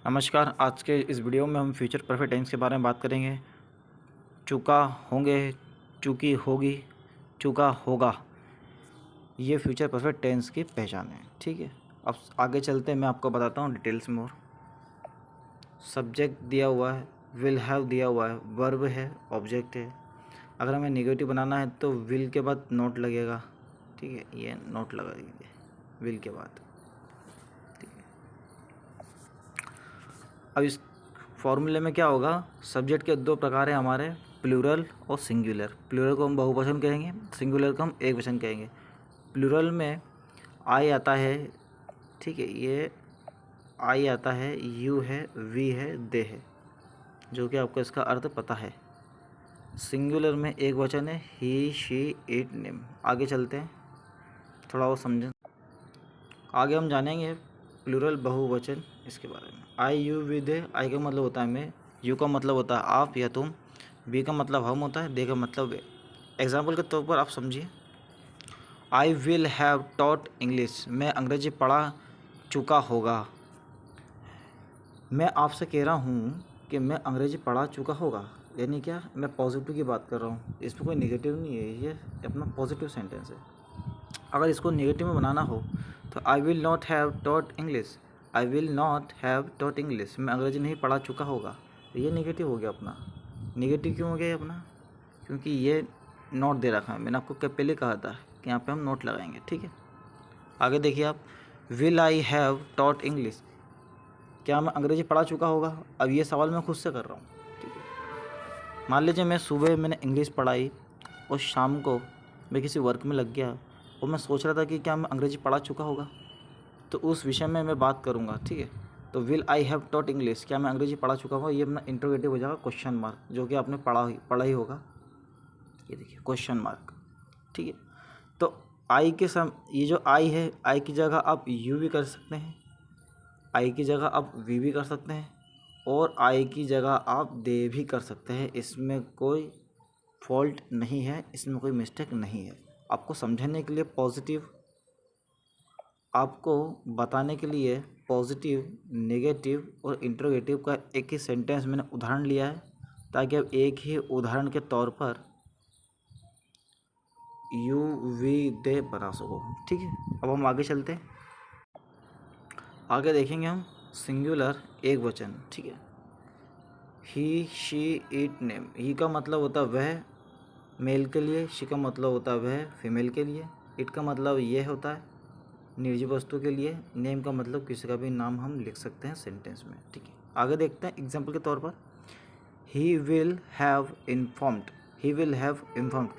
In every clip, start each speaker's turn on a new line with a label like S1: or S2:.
S1: नमस्कार। आज के इस वीडियो में हम फ्यूचर परफेक्ट टेंस के बारे में बात करेंगे। चुका, होंगे, चूकी, होगी, चुका, होगा, ये फ्यूचर परफेक्ट टेंस की पहचान है। ठीक है, अब आगे चलते हैं, मैं आपको बताता हूँ डिटेल्स में। और सब्जेक्ट दिया हुआ है, विल हैव दिया हुआ है, वर्ब है, ऑब्जेक्ट है। अगर हमें नेगेटिव बनाना है तो विल के बाद नोट लगेगा। ठीक है, ये नोट लगा दीजिए विल के बाद। ठीक है, अब इस फॉर्मूले में क्या होगा, सब्जेक्ट के दो प्रकार हैं हमारे, प्लूरल और सिंगुलर। प्लूरल को हम बहुवचन कहेंगे, सिंगुलर को हम एक वचन कहेंगे। प्लूरल में आई आता है, ठीक है, ये आई आता है, यू है, वी है, दे है, जो कि आपको इसका अर्थ पता है। सिंगुलर में एक वचन है, ही, शी, इट, नेम। आगे चलते हैं, थोड़ा और समझें। आगे हम जानेंगे प्लूरल बहुवचन इसके बारे में। आई, यू, वी, दे। आई का मतलब होता है मैं, यू का मतलब होता है आप या तुम, वी का मतलब हम होता है, दे का मतलब वे। एग्जाम्पल के तौर पर आप समझिए, I will have taught English. मैं अंग्रेजी पढ़ा चुका होगा। मैं आपसे कह रहा हूँ कि मैं अंग्रेजी पढ़ा चुका होगा, यानी क्या, मैं पॉजिटिव की बात कर रहा हूँ, इसमें कोई नेगेटिव नहीं है, ये अपना पॉजिटिव सेंटेंस है। अगर इसको नेगेटिव में बनाना हो तो I will not have taught English, I will not have taught English, मैं अंग्रेजी नहीं पढ़ा चुका होगा। तो ये नेगेटिव हो गया अपना। नेगेटिव क्यों हो गया ये अपना, क्योंकि ये नोट दे रखा है। मैंने आपको क्या पहले कहा था कि यहाँ पे हम नोट लगाएंगे। ठीक है, आगे देखिए आप, will I have taught English, क्या मैं अंग्रेजी पढ़ा चुका होगा। अब ये सवाल मैं खुद से कर रहा हूँ। ठीक है, मान लीजिए मैं सुबह मैंने इंग्लिश पढ़ाई और शाम को मैं किसी वर्क में लग गया और मैं सोच रहा था कि क्या मैं अंग्रेजी पढ़ा चुका होगा, तो उस विषय में मैं बात करूँगा। ठीक है, तो will I have taught English, क्या मैं अंग्रेजी पढ़ा चुका हूँ, ये अपना इंट्रोगेटिव हो जाएगा, क्वेश्चन मार्क, जो कि आपने पढ़ा ही होगा। ये देखिए क्वेश्चन मार्क। ठीक है, तो आई के ये जो आई है, आई की जगह आप यू भी कर सकते हैं, आई की जगह आप वी भी कर सकते हैं, और आई की जगह आप दे भी कर सकते हैं। इसमें कोई फॉल्ट नहीं है, इसमें कोई मिस्टेक नहीं है। आपको समझाने के लिए पॉजिटिव, आपको बताने के लिए पॉजिटिव, नेगेटिव और इंट्रोगेटिव का एक ही सेंटेंस मैंने उदाहरण लिया है, ताकि आप एक ही उदाहरण के तौर पर यू, वी, दे बना सको। ठीक है, अब हम आगे चलते हैं। आगे देखेंगे हम सिंगुलर एक वचन। ठीक है, ही, शी, इट, नेम। ही का मतलब होता है वह, मेल के लिए। शी का मतलब होता है वह, फीमेल के लिए। इट का मतलब यह होता है, निर्जीव वस्तु के लिए। नेम का मतलब किसी का भी नाम हम लिख सकते हैं सेंटेंस में। ठीक है, आगे देखते हैं एग्जाम्पल के तौर पर, he will have informed, he will have informed,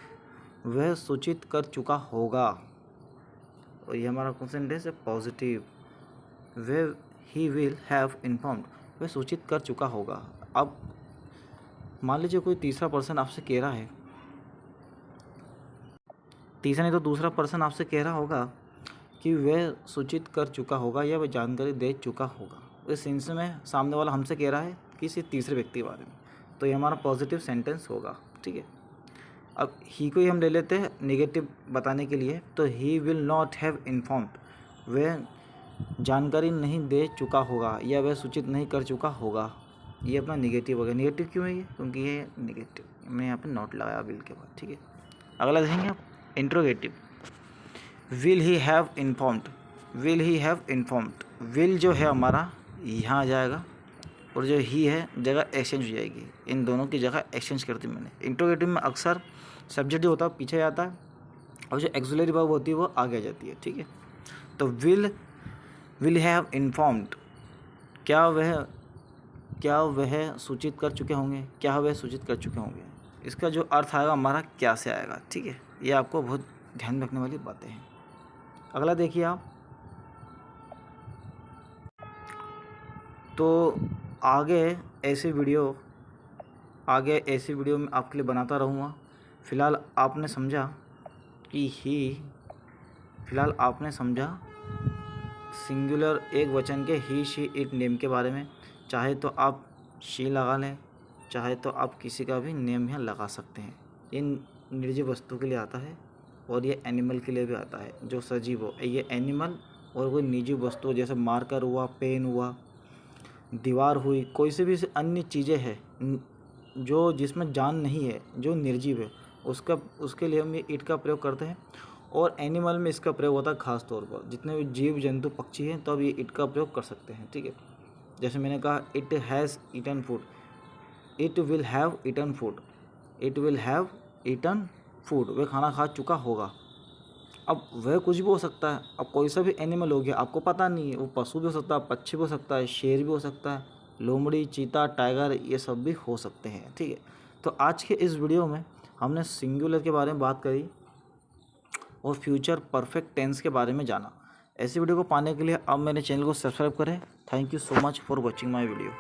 S1: वह सूचित कर चुका होगा, और ये हमारा कौन सेंटेंस है, पॉजिटिव। वह, ही विल हैव इन्फॉर्म्ड, वह सूचित कर चुका होगा। अब मान लीजिए कोई तीसरा पर्सन आपसे कह रहा है, तीसरा नहीं तो दूसरा पर्सन आपसे कह रहा होगा कि वह सूचित कर चुका होगा या वह जानकारी दे चुका होगा। इस सेंस में सामने वाला हमसे कह रहा है किसी तीसरे व्यक्ति के बारे में, तो ये हमारा पॉजिटिव सेंटेंस होगा। ठीक है, अब ही को ही हम ले लेते हैं नेगेटिव बताने के लिए, तो he will not have informed, वह जानकारी नहीं दे चुका होगा या वह सूचित नहीं कर चुका होगा। ये अपना नेगेटिव हो गया। नेगेटिव क्यों है ये, क्योंकि ये नेगेटिव, मैं यहाँ पे नोट लगाया विल के बाद। ठीक है, अगला देखेंगे आप, interrogative. Will he have informed, will he have informed, will जो है हमारा यहाँ आ जाएगा, और जो ही है जगह एक्सचेंज हो जाएगी, इन दोनों की जगह एक्सचेंज कर दी मैंने। इंट्रोगेटिव में अक्सर सब्जेक्ट जो होता है पीछे आता है, और जो एक्सुलरी वर्ब होती है वो आगे आ जाती है। ठीक है, तो विल हैव इन्फॉर्म्ड, क्या वह सूचित कर चुके होंगे, क्या वह सूचित कर चुके होंगे, इसका जो अर्थ आएगा हमारा क्या से आएगा। ठीक है, ये आपको बहुत ध्यान रखने वाली बातें हैं। अगला देखिए आप, तो आगे ऐसी वीडियो मैं आपके लिए बनाता रहूँगा। फ़िलहाल आपने समझा सिंगुलर एक वचन के ही, शी, इट, नेम के बारे में। चाहे तो आप शी लगा लें, चाहे तो आप किसी का भी नेम यहाँ लगा सकते हैं। ये निर्जीव वस्तु के लिए आता है, और ये एनिमल के लिए भी आता है, जो सजीव हो। ये एनिमल और कोई निर्जीव वस्तु, जैसे मार्कर हुआ, पेन हुआ, दीवार हुई, कोई से भी अन्य चीज़ें हैं जो जिसमें जान नहीं है, जो निर्जीव है, उसके लिए हम ये ईंट का प्रयोग करते हैं। और एनिमल में इसका प्रयोग होता है खास तौर पर, जितने भी जीव जंतु पक्षी हैं तब ये ईंट का प्रयोग कर सकते हैं। ठीक है, जैसे मैंने कहा it has eaten food, it will have eaten food, it will have eaten food, वह खाना खा चुका होगा। अब वह कुछ भी हो सकता है, अब कोई सा भी एनिमल हो गया, आपको पता नहीं है, वो पशु भी हो सकता है, पक्षी भी हो सकता है, शेर भी हो सकता है, लोमड़ी, चीता, टाइगर, ये सब भी हो सकते हैं। ठीक है, तो आज के इस वीडियो में हमने सिंगुलर के बारे में बात करी और फ्यूचर परफेक्ट टेंस के बारे में जाना। ऐसी वीडियो को पाने के लिए आप मेरे चैनल को सब्सक्राइब करें। Thank you so much for watching my video.